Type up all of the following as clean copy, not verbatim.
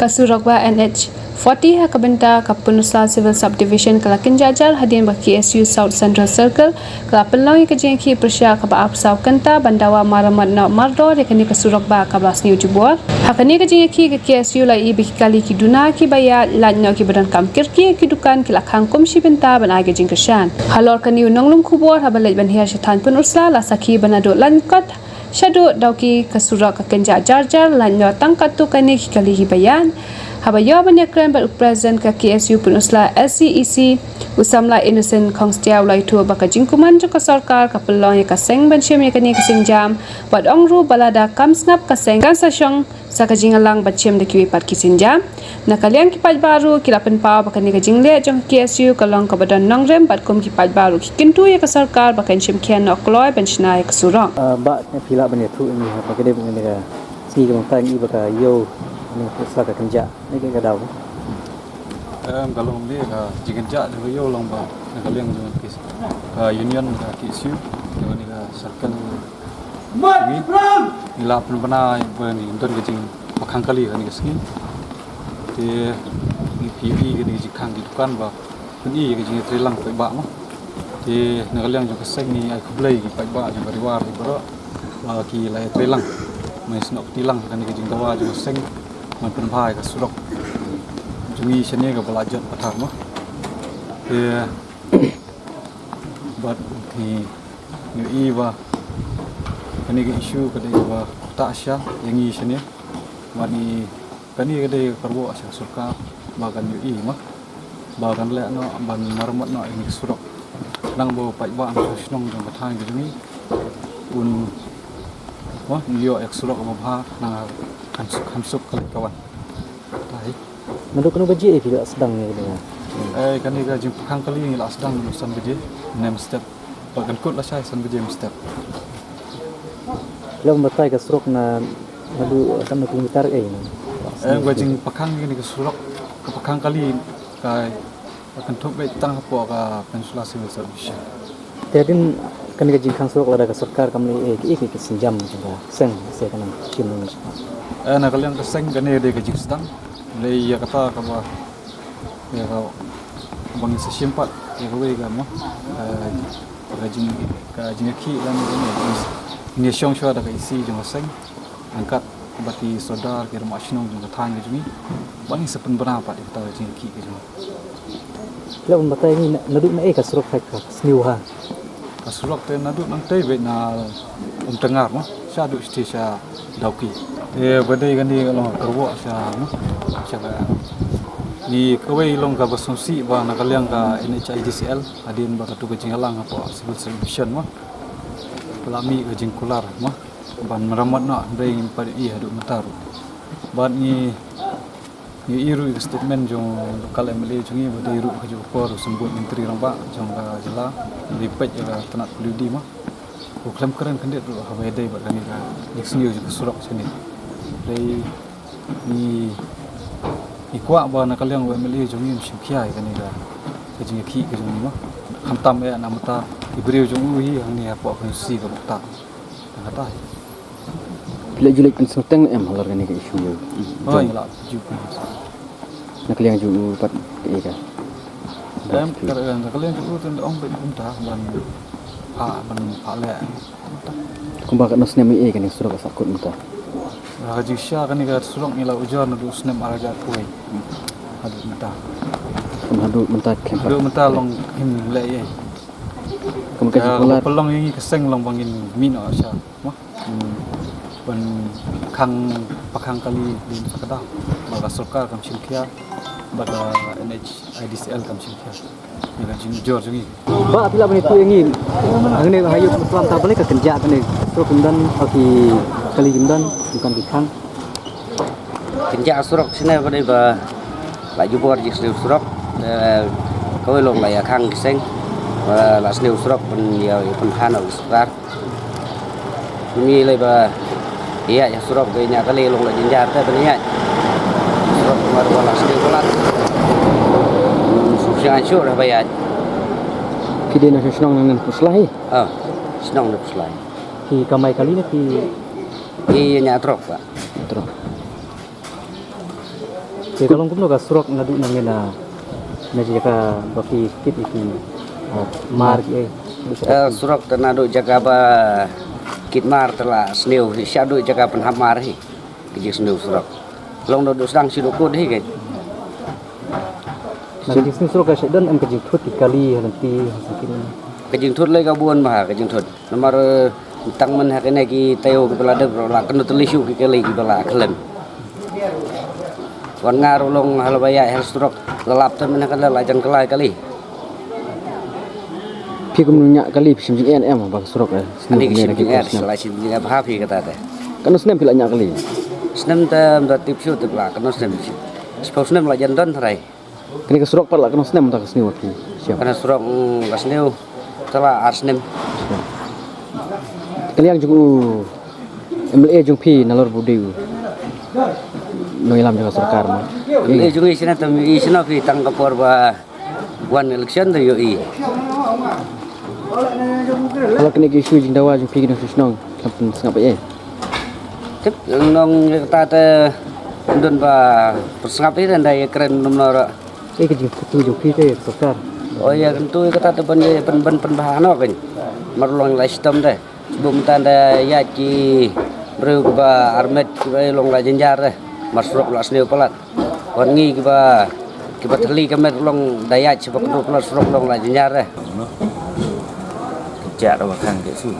Kasurogba NH40 hakabenta kapunusla civil subdivision kalakin jajar hadin baki SU South Central Circle kalapelau yang kejengki persya kaba apsau kenta bandawa maramat na mardo rekani kasurogba kablas ni ujubor hakani kejengki ke KSU lai biki kali kiduna ki baya lanyo ki badan kam kirki kidukan kilakang komsi benta banai kejeng kesyan halor kani unonglum kubor habalai banhia syatan penusla lasaki banado lankot Syaduk dauki kesurak kekenja jarjar lanyo tangkatu kani kali hibayan. Habayo banyak keren berpresent ke KSU penusla SCEC usamla innocent kongstiaw lai tu baka jingkuman joko sarkar kapelong ya kaseng bensyem ya kani kaseng jam bad ongru balada kamsngap kaseng kan sasyong sa kajingalang bacem de kiwi pat kisin jam nakaliang kipat baru kilapen pau baka ni kajingle jong KSU kalong kabadan nongrem bad kom kipat baru kikintu ya kasarkar baka syem kian okloy bensyna ya kasurong ba pila bane tu ini baka de bane ga si ga tang i baka yo ni saka kenja ni ga daw kalau dia jigenja de yo long ba nakaliang jong kis union KSU ni ga circle nila pernah ni untuk kecing pakang kali kan kesini, di PV kan kecing kang di dukan bah, ini kecing terilang pakai bak mah, di negara yang juga seng ni aku beli pakai bak juga riwar di bawah, lagi lay terilang, masih nak tilang kan kecing tawa juga seng, maupun bahaya ke surok, jungi seni ke belajar patah mah, di buat di New Eva kani ke isu kade ba ta asya yang i sini mani kani kade karbo asya surka bagan yu i mah bagan le no ban marmat no ini surok nang bo pai ba ang snong jong bathang ge ni un wah yo ek surok ma bha na kansuk kawan tai menurut kanu baji tidak sedang ni kani ga jing pakang kali ni la sedang san beje nem step bagan kut la sai san beje step Lalu batai ke surok na madu akan nak komentar ni. Wajing pakang ni ke surok ke pakang kali kai akan top bet tang apa ka Peninsula Civil Service. Jadi kan ke jingkang surok lada ke sarkar kami ke senjam juga seng saya kan kim ni. Nak kalian ke seng kan dia ke jing sedang. Lei ya kata kaba ya kau bangi sesimpat ya kau ga mah. Ka jing ki dan ni syong syua dak isi jong seng angkat bati sodar ke rumah snong jong thang ni bangi sepen berapa di kota jingki ke jong Lalu batai ni naduk na ka surok ka sniuha kasurok te naduk nang te be na tengar mah syaduk stisha dauki badai kan di long kerwo sya mah sya ni kawai long ka basonsi ba nakaliang ka NHIDCL adin ba tu ke jingalang apa civil solution mah pelami ke jingkular mah ban meramat nak brain pada haduk mataru ban ni iru statement jong lokal MLA jongi bade iru ke jopor sembut menteri ramba jong ka jela ripet ya tanat peludi mah program keren kandet ru habai dai ba kami ka next juga surok sini dai ni ikwa ba nakal yang MLA jongi msimkia kan ni ka kejingki ke jongi mah khantam ya namata ibrio jong uhi hang ni apa fungsi ka bukta kata bila julek consulting halar kan ke isu yo oh ya juga nak liang ju pat ka kadang kalian juga tu ong bet punta ban le kumba ka nos nemi kan surok sakut muta haji sya kan ni ka surok ni la ujar nu snem araja kuai hadu muta hadu muta hadu muta long him le ye pelong yang keseng long bangin mino asya mah ban kang pakang kali di sakada baga sarkar kam simkia baga NHIDCL kam simkia ni jing jor jungi ba bila bani tu yangi angne hayo pelan ta balik ke kerja kan ni surok kemudian bagi kali kemudian bukan di kang kerja surok sini pada ba la jubor jis surok kau long la ya kang keseng la sniu surok pun ya pun hana usrar ini leba iya ya surok ge nya kali long la jinjar ta bani ya surok mar wala sniu kolat susah ansur ba ya kide na snong nang puslai snong na puslai ki kamai kali ni ki nya trok ba trok Jadi kalau kumno ka surok ngadu nangena na jika baki kit iki mar ki Surok tenadu jaga ba kitmar telah sneu syadu jaga penhamar hi kiji sneu surok long do sedang sidukut hi ke na di sini surok ka sedan am kajing thut kali nanti sakin kejing thut le gabun mah kejing thut nomor tang men hakene ki teo ki pelade la kenu telisu ki kali ki bala kelem wan ngaru long halbaya hel surok lelap ten men hakane lajan kelai kali pi kumnya kali sim jing em ba surok ya ani ki sim selai sim jing apa pi kata teh kan snem pila nya kali snem tem da tip shoot la kenu snem spos snem lajan don thrai kini ka surok pala kan snem tak sni wati siap kana surok kasneu telah arsnem kali yang jugu MLA jung pi nalor budiu no ilam jaga sarkar ma le jungi sina tam isina fi tang kapor ba one election da yo i kalau kini ki isu jing dawa jung pi kini susnong kampun sengap ye tip nong ta te don ba persangap i dan dai keren nomor ke jing tu jung pi te sarkar oh ya tentu kata te ban bahano kan marlong la sistem deh bum tanda ya ki bru ba armet ki ba long la jenjar deh masrok la sneu palat wan ngi ki ba thali ka met long daya chi ba ko plus rok long la jenjar deh kerja dah khang ke su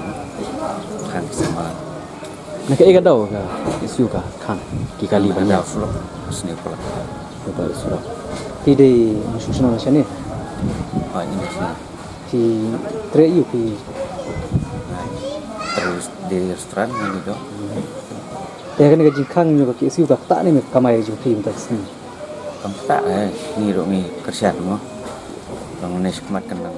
khang sama na ke ga daw ka isu ka kan ki kali benda banda fulok sini pula ba surok ti de susnong sane ini sini ti tre yu ki terus di restoran ini dok ya kan ga jing khang nyu ka ki isu ka ta ni me kamai jung pi tak sni kamu tak ni dok ni kerja semua bangun eskumat kenang